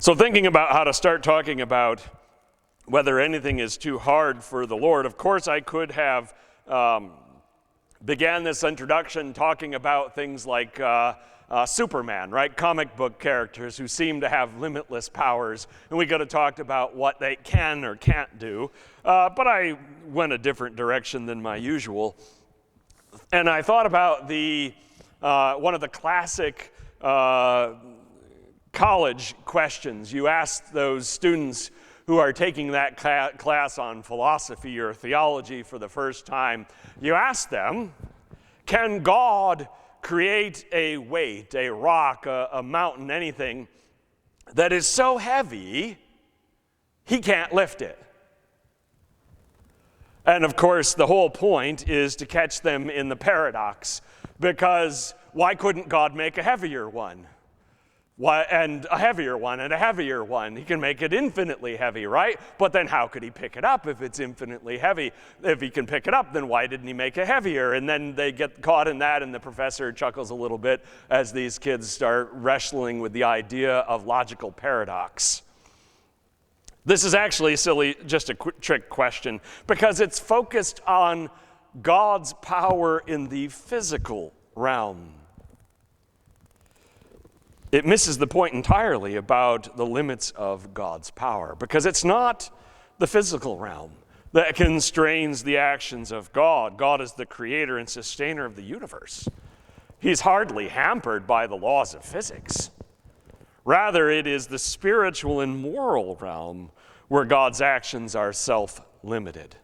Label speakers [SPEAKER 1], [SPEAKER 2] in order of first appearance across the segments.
[SPEAKER 1] So thinking about how to start talking about whether anything is too hard for the Lord, of course I could have began this introduction talking about things like Superman, right? Comic book characters who seem to have limitless powers, and we could have talked about what they can or can't do, but I went a different direction than my usual. And I thought about one of the classic college questions. You ask those students who are taking that class on philosophy or theology for the first time, you ask them, can God create a weight, a rock, a mountain, anything that is so heavy he can't lift it? And of course, the whole point is to catch them in the paradox, because why couldn't God make a heavier one? And a heavier one, and a heavier one. He can make it infinitely heavy, right? But then how could he pick it up if it's infinitely heavy? If he can pick it up, then why didn't he make it heavier? And then they get caught in that, and the professor chuckles a little bit as these kids start wrestling with the idea of logical paradox. This is actually silly, just a quick trick question, because it's focused on God's power in the physical realm. It misses the point entirely about the limits of God's power, because it's not the physical realm that constrains the actions of God. God is the creator and sustainer of the universe. He's hardly hampered by the laws of physics. Rather, it is the spiritual and moral realm where God's actions are self-limited.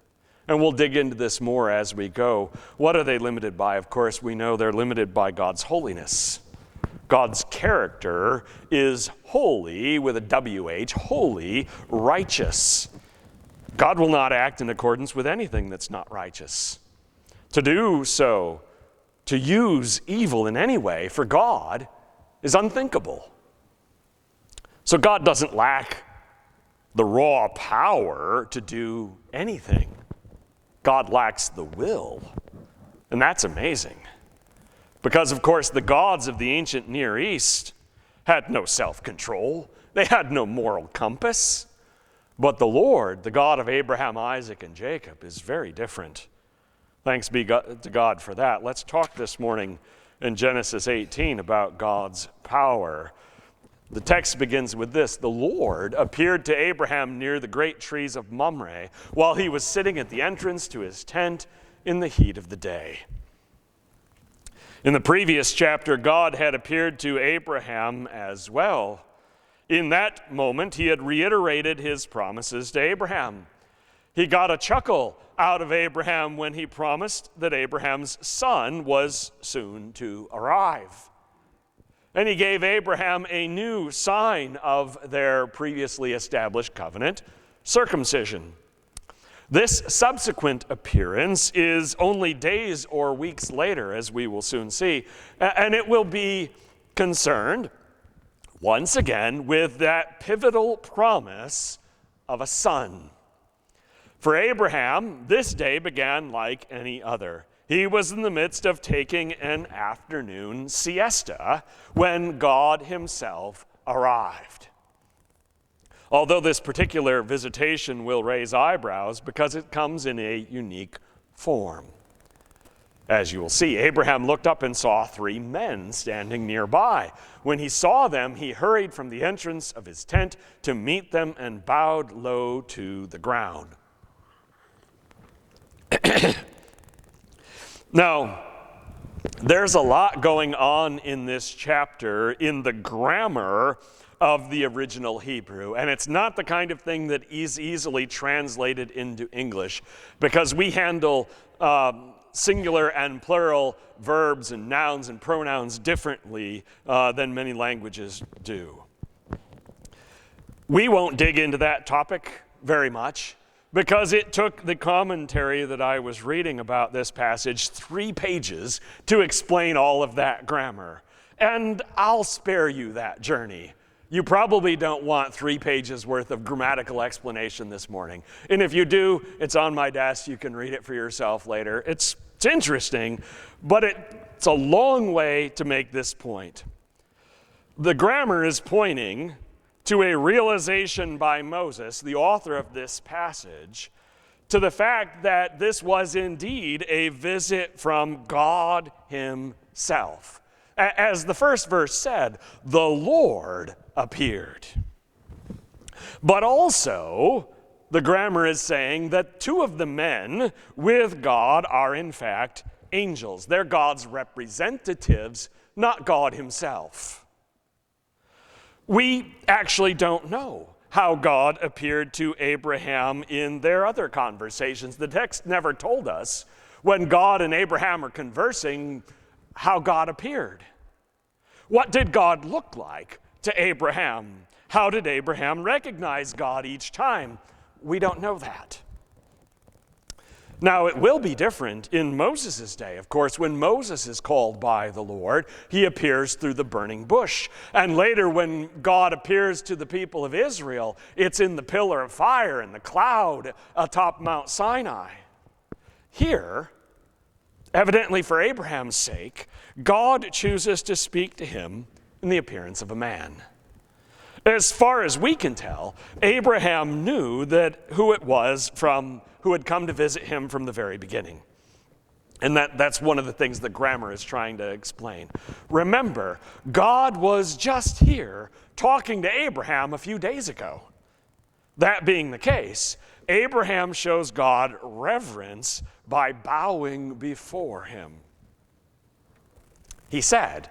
[SPEAKER 1] And we'll dig into this more as we go. What are they limited by? Of course, we know they're limited by God's holiness. God's character is holy, with a WH, holy, righteous. God will not act in accordance with anything that's not righteous. To do so, to use evil in any way for God, is unthinkable. So God doesn't lack the raw power to do anything. God lacks the will, and that's amazing. Because, of course, the gods of the ancient Near East had no self-control. They had no moral compass. But the Lord, the God of Abraham, Isaac, and Jacob, is very different. Thanks be to God for that. Let's talk this morning in Genesis 18 about God's power. The text begins with this: the Lord appeared to Abraham near the great trees of Mamre while he was sitting at the entrance to his tent in the heat of the day. In the previous chapter, God had appeared to Abraham as well. In that moment, he had reiterated his promises to Abraham. He got a chuckle out of Abraham when he promised that Abraham's son was soon to arrive. And he gave Abraham a new sign of their previously established covenant, circumcision. This subsequent appearance is only days or weeks later, as we will soon see, and it will be concerned, once again, with that pivotal promise of a son. For Abraham, this day began like any other. He was in the midst of taking an afternoon siesta when God himself arrived. Although this particular visitation will raise eyebrows because it comes in a unique form. As you will see, Abraham looked up and saw 3 men standing nearby. When he saw them, he hurried from the entrance of his tent to meet them and bowed low to the ground. Now, there's a lot going on in this chapter in the grammar of the original Hebrew, and it's not the kind of thing that is easily translated into English, because we handle singular and plural verbs and nouns and pronouns differently than many languages do. We won't dig into that topic very much, because it took the commentary that I was reading about this passage 3 pages to explain all of that grammar. And I'll spare you that journey. You probably don't want 3 pages worth of grammatical explanation this morning. And if you do, it's on my desk. You can read it for yourself later. It's interesting, but it's a long way to make this point. The grammar is pointing to a realization by Moses, the author of this passage, to the fact that this was indeed a visit from God himself. As the first verse said, the Lord appeared. But also, the grammar is saying that two of the men with God are in fact angels. They're God's representatives, not God himself. We actually don't know how God appeared to Abraham in their other conversations. The text never told us when God and Abraham are conversing how God appeared. What did God look like to Abraham? How did Abraham recognize God each time? We don't know that. Now, it will be different in Moses' day. Of course, when Moses is called by the Lord, he appears through the burning bush. And later, when God appears to the people of Israel, it's in the pillar of fire and the cloud atop Mount Sinai. Here, evidently for Abraham's sake, God chooses to speak to him in the appearance of a man. As far as we can tell, Abraham knew that who it was who had come to visit him from the very beginning. And that's one of the things the grammar is trying to explain. Remember, God was just here talking to Abraham a few days ago. That being the case, Abraham shows God reverence by bowing before him. He said,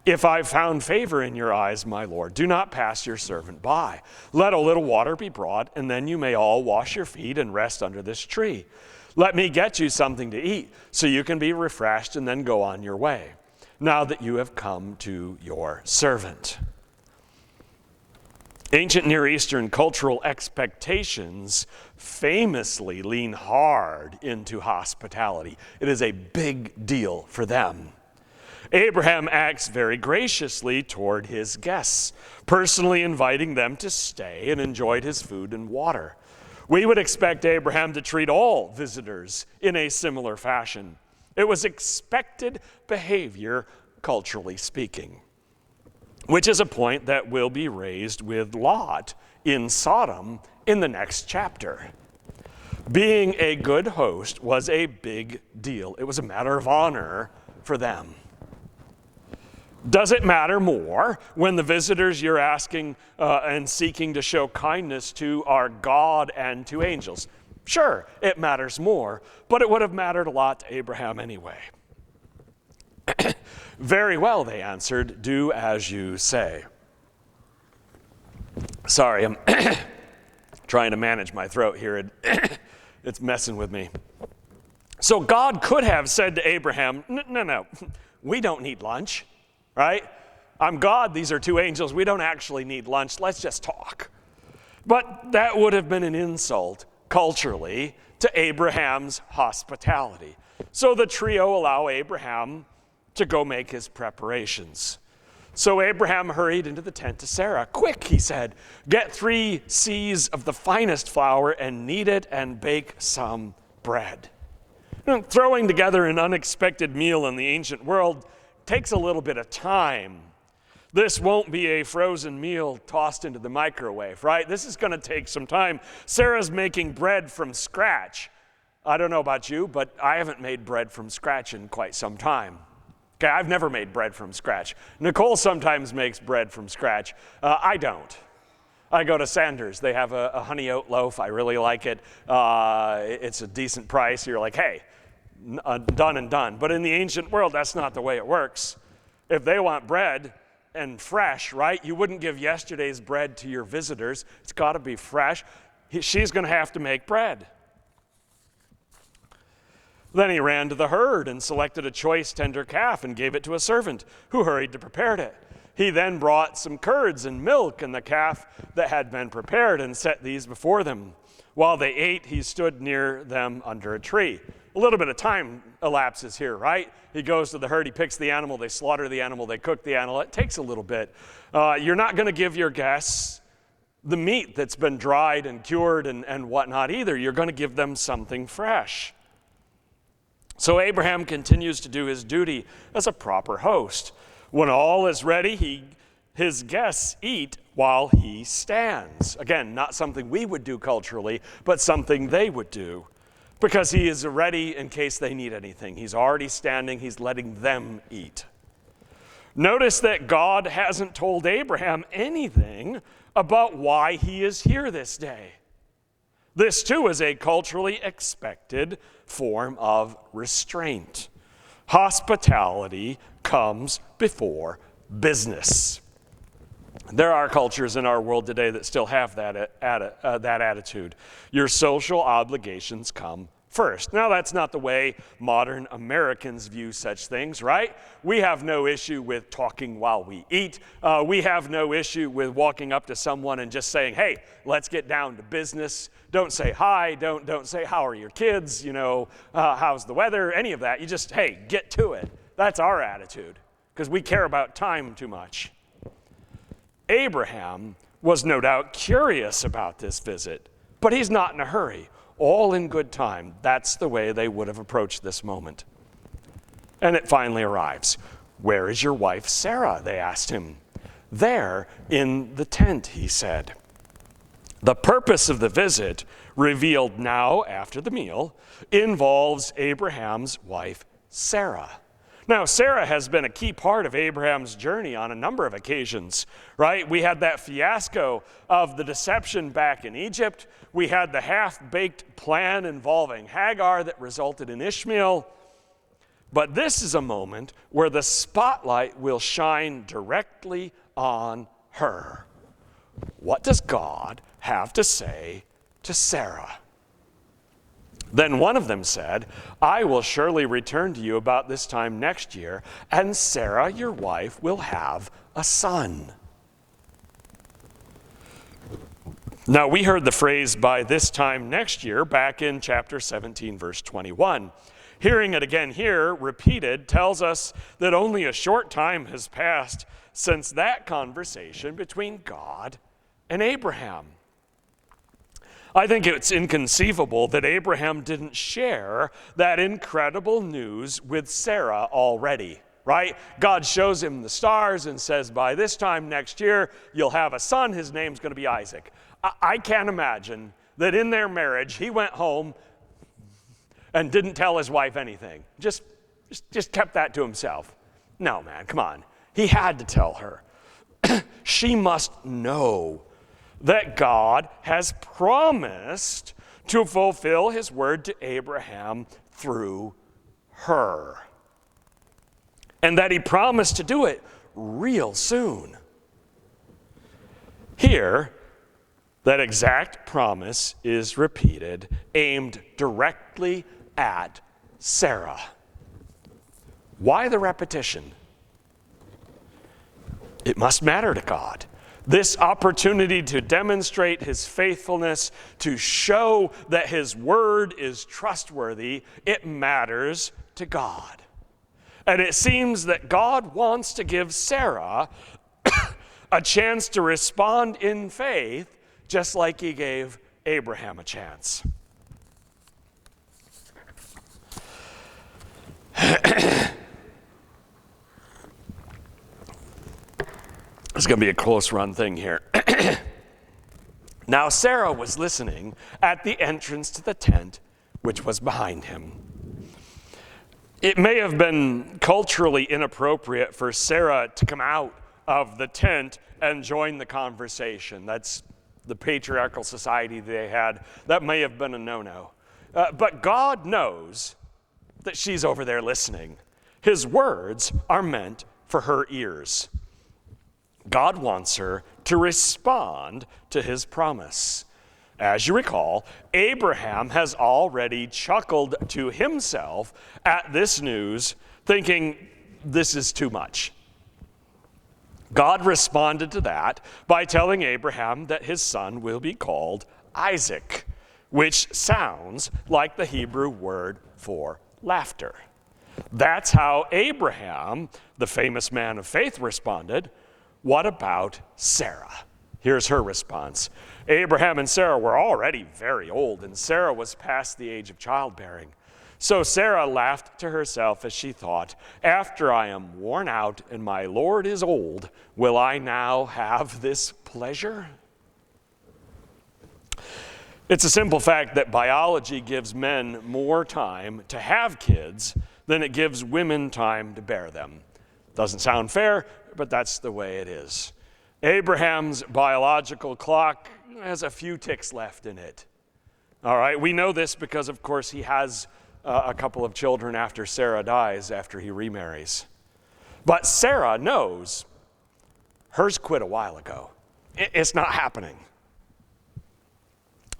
[SPEAKER 1] "If I've found favor in your eyes, my Lord, do not pass your servant by. Let a little water be brought, and then you may all wash your feet and rest under this tree. Let me get you something to eat, so you can be refreshed and then go on your way, now that you have come to your servant." Ancient Near Eastern cultural expectations famously lean hard into hospitality. It is a big deal for them. Abraham acts very graciously toward his guests, personally inviting them to stay and enjoy his food and water. We would expect Abraham to treat all visitors in a similar fashion. It was expected behavior, culturally speaking, which is a point that will be raised with Lot in Sodom in the next chapter. Being a good host was a big deal. It was a matter of honor for them. Does it matter more when the visitors you're asking and seeking to show kindness to are God and to angels? Sure, it matters more, but it would have mattered a lot to Abraham anyway. "Very well," they answered, "do as you say." Sorry, I'm trying to manage my throat here. It's messing with me. So God could have said to Abraham, no, we don't need lunch. Right? I'm God, these are two angels, we don't actually need lunch, let's just talk. But that would have been an insult, culturally, to Abraham's hospitality. So the trio allow Abraham to go make his preparations. So Abraham hurried into the tent to Sarah. "Quick," he said, "get 3 seahs of the finest flour and knead it and bake some bread." Throwing together an unexpected meal in the ancient world takes a little bit of time. This won't be a frozen meal tossed into the microwave, right? This is going to take some time. Sarah's making bread from scratch. I don't know about you, but I haven't made bread from scratch in quite some time. Okay, I've never made bread from scratch. Nicole sometimes makes bread from scratch. I don't. I go to Sanders. They have a honey oat loaf. I really like it. It's a decent price. You're like, hey, done and done. But in the ancient world, that's not the way it works. If they want bread and fresh, right, you wouldn't give yesterday's bread to your visitors. It's got to be fresh. She's going to have to make bread. Then he ran to the herd and selected a choice tender calf and gave it to a servant who hurried to prepare it. He then brought some curds and milk and the calf that had been prepared and set these before them. While they ate, he stood near them under a tree. A little bit of time elapses here, right? He goes to the herd, he picks the animal, they slaughter the animal, they cook the animal. It takes a little bit. You're not going to give your guests the meat that's been dried and cured and whatnot either. You're going to give them something fresh. So Abraham continues to do his duty as a proper host. When all is ready, he his guests eat while he stands. Again, not something we would do culturally, but something they would do, because he is ready in case they need anything. He's already standing, he's letting them eat. Notice that God hasn't told Abraham anything about why he is here this day. This too is a culturally expected form of restraint. Hospitality comes before business. There are cultures in our world today that still have that attitude. Your social obligations come first. Now, that's not the way modern Americans view such things, right? We have no issue with talking while we eat. We have no issue with walking up to someone and just saying, hey, let's get down to business. Don't say hi. Don't say, how are your kids? How's the weather? Any of that. You just, hey, get to it. That's our attitude, because we care about time too much. Abraham was no doubt curious about this visit, but he's not in a hurry. All in good time. That's the way they would have approached this moment. And it finally arrives. Where is your wife Sarah? They asked him. There in the tent, he said. The purpose of the visit, revealed now after the meal, involves Abraham's wife Sarah. Now, Sarah has been a key part of Abraham's journey on a number of occasions, right? We had that fiasco of the deception back in Egypt. We had the half-baked plan involving Hagar that resulted in Ishmael. But this is a moment where the spotlight will shine directly on her. What does God have to say to Sarah? Then one of them said, I will surely return to you about this time next year, and Sarah, your wife, will have a son. Now, we heard the phrase by this time next year back in chapter 17, verse 21. Hearing it again here, repeated, tells us that only a short time has passed since that conversation between God and Abraham. I think it's inconceivable that Abraham didn't share that incredible news with Sarah already, right? God shows him the stars and says, by this time next year, you'll have a son. His name's going to be Isaac. I can't imagine that in their marriage, he went home and didn't tell his wife anything. Just kept that to himself. No, man, come on. He had to tell her. She must know that God has promised to fulfill his word to Abraham through her. And that he promised to do it real soon. Here, that exact promise is repeated, aimed directly at Sarah. Why the repetition? It must matter to God. This opportunity to demonstrate his faithfulness, to show that his word is trustworthy, it matters to God. And it seems that God wants to give Sarah a chance to respond in faith, just like he gave Abraham a chance. It's going to be a close run thing here. Now Sarah was listening at the entrance to the tent, which was behind him. It may have been culturally inappropriate for Sarah to come out of the tent and join the conversation. That's the patriarchal society they had. That may have been a no-no. But God knows that she's over there listening. His words are meant for her ears. God wants her to respond to his promise. As you recall, Abraham has already chuckled to himself at this news, thinking, this is too much. God responded to that by telling Abraham that his son will be called Isaac, which sounds like the Hebrew word for laughter. That's how Abraham, the famous man of faith, responded. What about Sarah? Here's her response. Abraham and Sarah were already very old, and Sarah was past the age of childbearing. So Sarah laughed to herself as she thought, after I am worn out and my Lord is old, will I now have this pleasure? It's a simple fact that biology gives men more time to have kids than it gives women time to bear them. Doesn't sound fair, but that's the way it is. Abraham's biological clock has a few ticks left in it. All right, we know this because, of course, he has a couple of children after Sarah dies, after he remarries. But Sarah knows hers quit a while ago. It's not happening.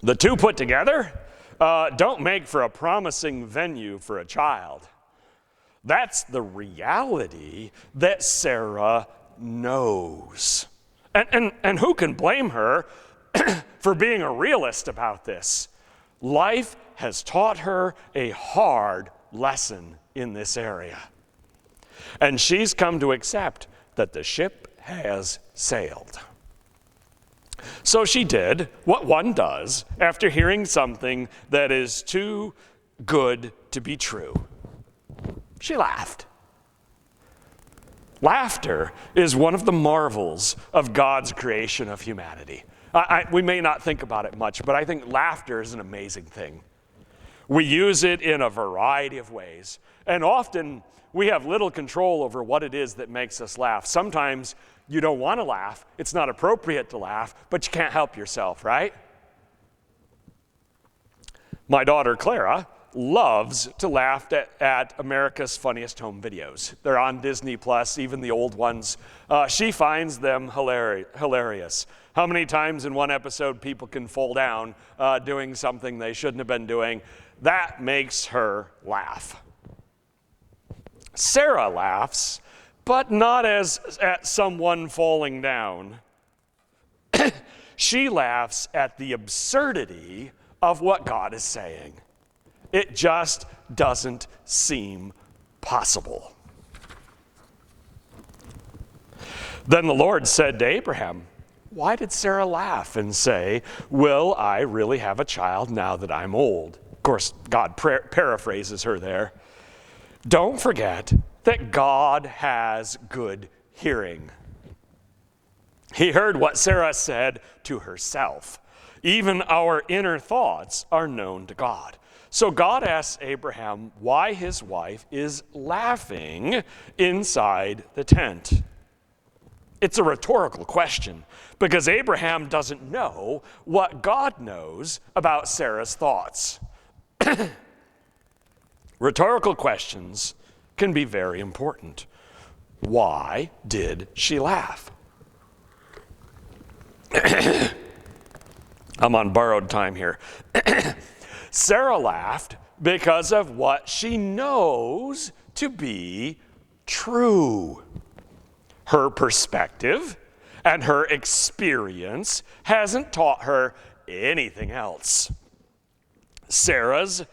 [SPEAKER 1] The two put together don't make for a promising venue for a child. That's the reality that Sarah knows. And who can blame her for being a realist about this? Life has taught her a hard lesson in this area. And she's come to accept that the ship has sailed. So she did what one does after hearing something that is too good to be true. She laughed. Laughter is one of the marvels of God's creation of humanity. We may not think about it much, but I think laughter is an amazing thing. We use it in a variety of ways, and often we have little control over what it is that makes us laugh. Sometimes you don't want to laugh, it's not appropriate to laugh, but you can't help yourself, right? My daughter Clara loves to laugh at America's Funniest Home Videos. They're on Disney Plus, even the old ones. She finds them hilarious. How many times in one episode people can fall down doing something they shouldn't have been doing? That makes her laugh. Sarah laughs, but not as at someone falling down. She laughs at the absurdity of what God is saying. It just doesn't seem possible. Then the Lord said to Abraham, why did Sarah laugh and say, will I really have a child now that I'm old? Of course, God paraphrases her there. Don't forget that God has good hearing. He heard what Sarah said to herself. Even our inner thoughts are known to God. So God asks Abraham why his wife is laughing inside the tent. It's a rhetorical question because Abraham doesn't know what God knows about Sarah's thoughts. Rhetorical questions can be very important. Why did she laugh? I'm on borrowed time here. Sarah laughed because of what she knows to be true. Her perspective and her experience hasn't taught her anything else. Sarah's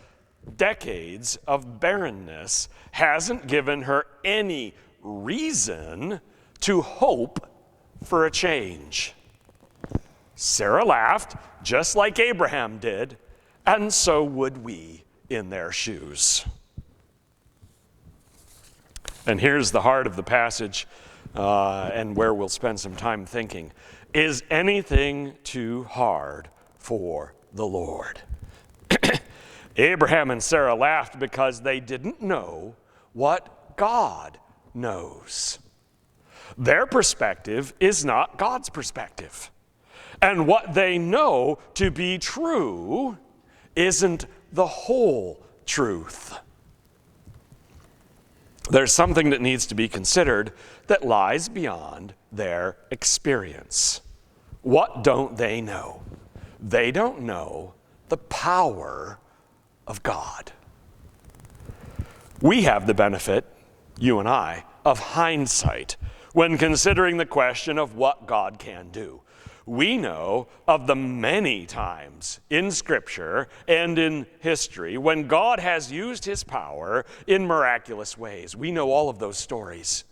[SPEAKER 1] decades of barrenness hasn't given her any reason to hope for a change. Sarah laughed just like Abraham did, and so would we in their shoes. And here's the heart of the passage, and where we'll spend some time thinking. Is anything too hard for the Lord? Abraham and Sarah laughed because they didn't know what God knows. Their perspective is not God's perspective. And what they know to be true isn't the whole truth. There's something that needs to be considered that lies beyond their experience. What don't they know? They don't know the power of God. We have the benefit, you and I, of hindsight when considering the question of what God can do. We know of the many times in Scripture and in history when God has used his power in miraculous ways. We know all of those stories,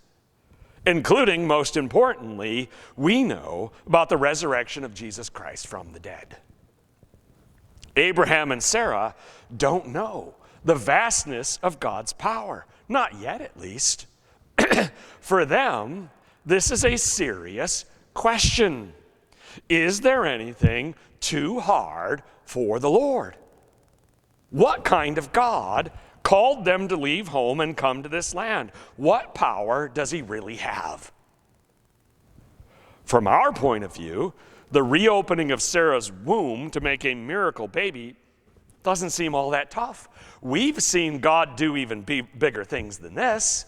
[SPEAKER 1] including, most importantly, we know about the resurrection of Jesus Christ from the dead. Abraham and Sarah don't know the vastness of God's power. Not yet, at least. For them, this is a serious question. Is there anything too hard for the Lord? What kind of God called them to leave home and come to this land? What power does he really have? From our point of view, the reopening of Sarah's womb to make a miracle baby doesn't seem all that tough. We've seen God do even bigger things than this,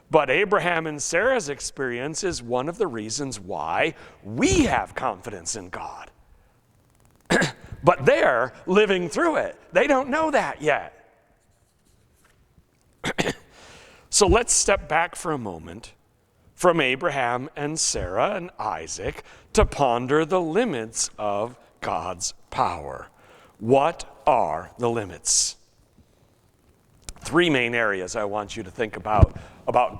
[SPEAKER 1] but Abraham and Sarah's experience is one of the reasons why we have confidence in God. But they're living through it. They don't know that yet. So let's step back for a moment from Abraham and Sarah and Isaac to ponder the limits of God's power. What are the limits? Three main areas I want you to think about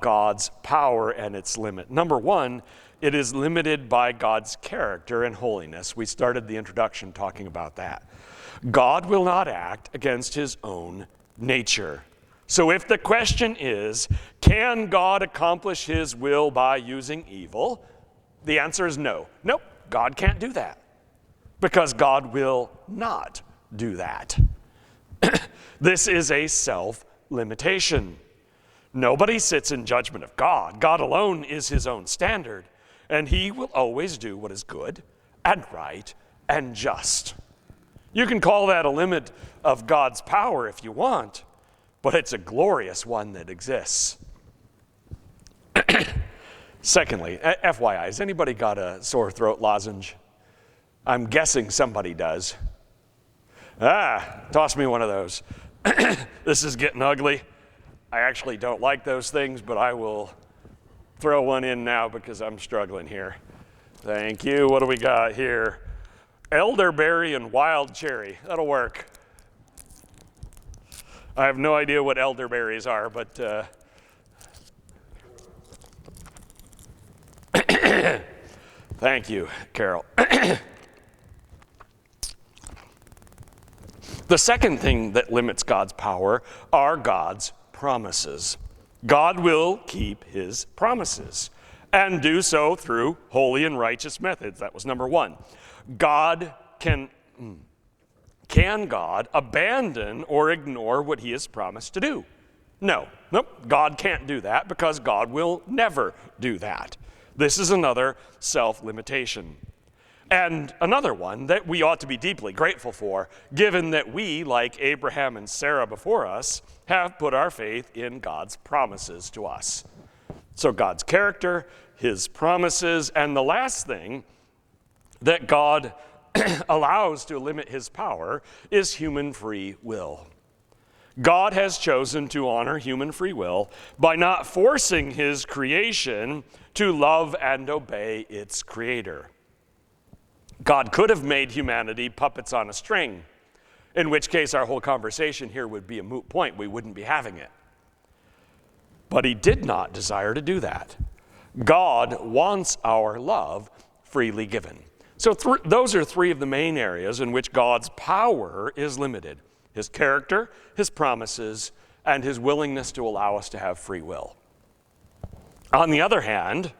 [SPEAKER 1] God's power and its limit. Number one, it is limited by God's character and holiness. We started the introduction talking about that. God will not act against his own nature. So if the question is, can God accomplish his will by using evil? The answer is no. Nope, God can't do that because God will not do that. This is a self-limitation. Nobody sits in judgment of God. God alone is his own standard, and he will always do what is good and right and just. You can call that a limit of God's power if you want, but it's a glorious one that exists. Secondly, FYI, has anybody got a sore throat lozenge? I'm guessing somebody does. Toss me one of those. This is getting ugly. I actually don't like those things, but I will throw one in now because I'm struggling here. Thank you. What do we got here? Elderberry and wild cherry. That'll work. I have no idea what elderberries are, but thank you, Carol. The second thing that limits God's power are God's promises. God will keep his promises and do so through holy and righteous methods. That was number one. Can God abandon or ignore what he has promised to do? No. Nope. God can't do that because God will never do that. This is another self-limitation. And another one that we ought to be deeply grateful for, given that we, like Abraham and Sarah before us, have put our faith in God's promises to us. So God's character, his promises, and the last thing that God allows to limit his power is human free will. God has chosen to honor human free will by not forcing his creation to love and obey its creator. God could have made humanity puppets on a string, in which case our whole conversation here would be a moot point. We wouldn't be having it. But he did not desire to do that. God wants our love freely given. So those are three of the main areas in which God's power is limited: his character, his promises, and his willingness to allow us to have free will. On the other hand,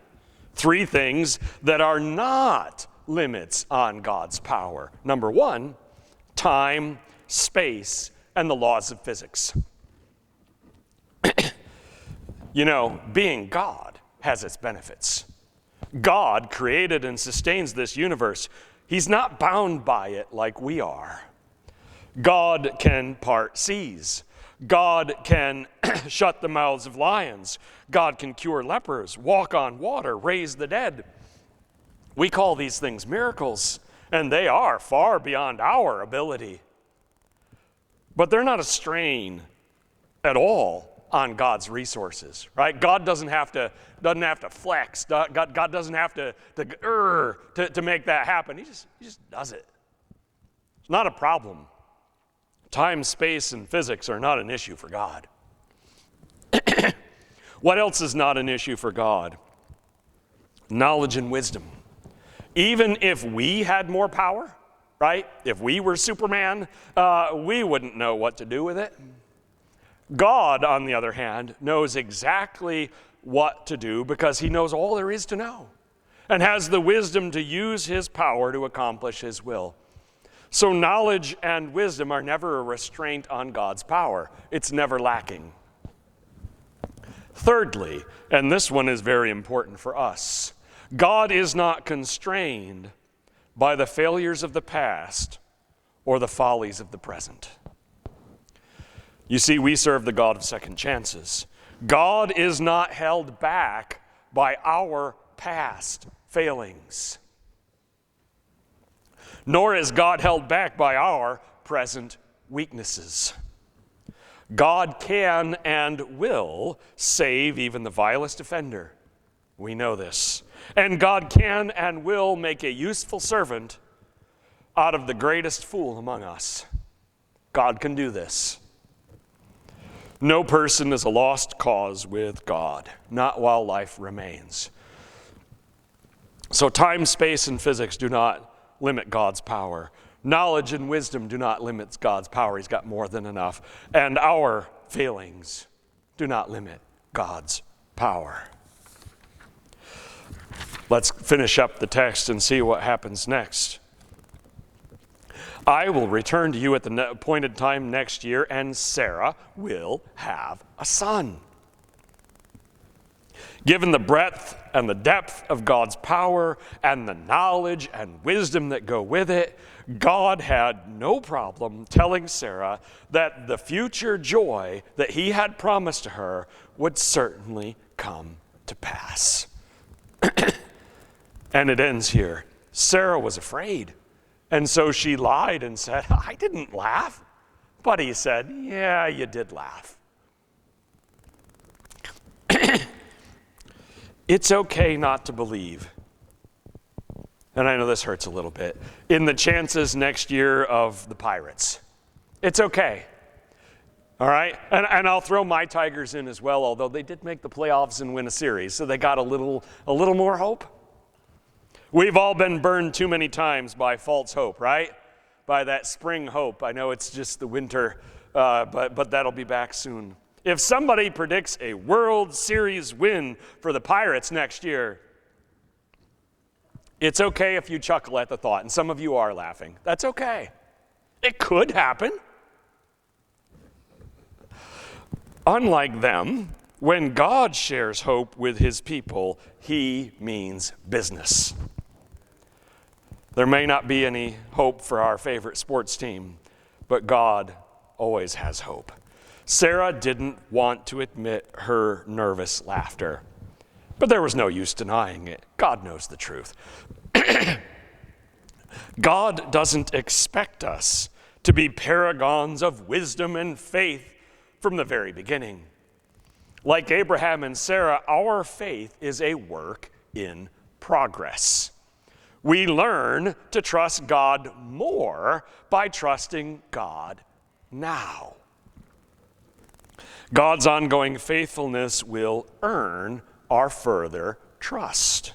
[SPEAKER 1] three things that are not limits on God's power. Number one, time, space, and the laws of physics. You know, being God has its benefits. God created and sustains this universe. He's not bound by it like we are. God can part seas. God can shut the mouths of lions. God can cure lepers, walk on water, raise the dead. We call these things miracles, and they are far beyond our ability. But they're not a strain at all on God's resources, right? God doesn't have to flex. God doesn't have to make that happen. He just does it. It's not a problem. Time, space, and physics are not an issue for God. What else is not an issue for God? Knowledge and wisdom. Even if we had more power, right? If we were Superman, we wouldn't know what to do with it. God, on the other hand, knows exactly what to do because he knows all there is to know and has the wisdom to use his power to accomplish his will. So knowledge and wisdom are never a restraint on God's power. It's never lacking. Thirdly, and this one is very important for us, God is not constrained by the failures of the past or the follies of the present. You see, we serve the God of second chances. God is not held back by our past failings, nor is God held back by our present weaknesses. God can and will save even the vilest offender. We know this. And God can and will make a useful servant out of the greatest fool among us. God can do this. No person is a lost cause with God, not while life remains. So time, space, and physics do not limit God's power. Knowledge and wisdom do not limit God's power. He's got more than enough. And our failings do not limit God's power. Let's finish up the text and see what happens next. I will return to you at the appointed time next year, and Sarah will have a son. Given the breadth and the depth of God's power and the knowledge and wisdom that go with it, God had no problem telling Sarah that the future joy that he had promised to her would certainly come to pass. And it ends here. Sarah was afraid, and so she lied and said, I didn't laugh. But he said, yeah, you did laugh. It's okay not to believe. And I know this hurts a little bit. In the chances next year of the Pirates. It's okay. All right? And I'll throw my Tigers in as well, although they did make the playoffs and win a series, so they got a little more hope. We've all been burned too many times by false hope, right? By that spring hope. I know it's just the winter, but that'll be back soon. If somebody predicts a World Series win for the Pirates next year, it's okay if you chuckle at the thought, and some of you are laughing. That's okay. It could happen. Unlike them, when God shares hope with his people, he means business. There may not be any hope for our favorite sports team, but God always has hope. Sarah didn't want to admit her nervous laughter, but there was no use denying it. God knows the truth. God doesn't expect us to be paragons of wisdom and faith from the very beginning. Like Abraham and Sarah, our faith is a work in progress. We learn to trust God more by trusting God now. God's ongoing faithfulness will earn our further trust.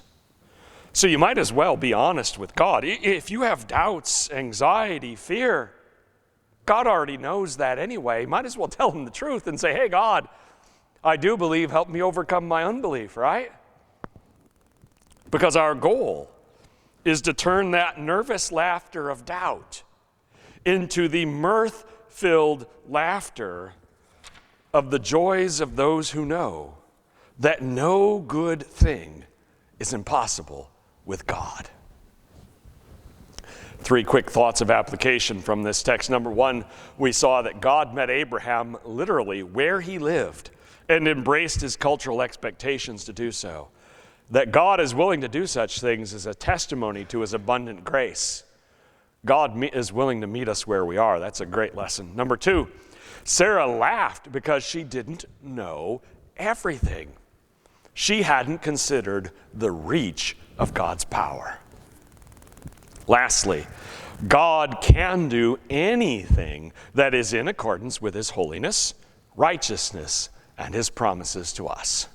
[SPEAKER 1] So you might as well be honest with God. If you have doubts, anxiety, fear, God already knows that anyway. Might as well tell him the truth and say, hey, God, I do believe, help me overcome my unbelief, right? Because our goal is to turn that nervous laughter of doubt into the mirth-filled laughter of the joys of those who know that no good thing is impossible with God. 3 quick thoughts of application from this text. Number 1, we saw that God met Abraham literally where he lived and embraced his cultural expectations to do so. That God is willing to do such things is a testimony to his abundant grace. God is willing to meet us where we are. That's a great lesson. Number 2, Sarah laughed because she didn't know everything. She hadn't considered the reach of God's power. Lastly, God can do anything that is in accordance with his holiness, righteousness, and his promises to us.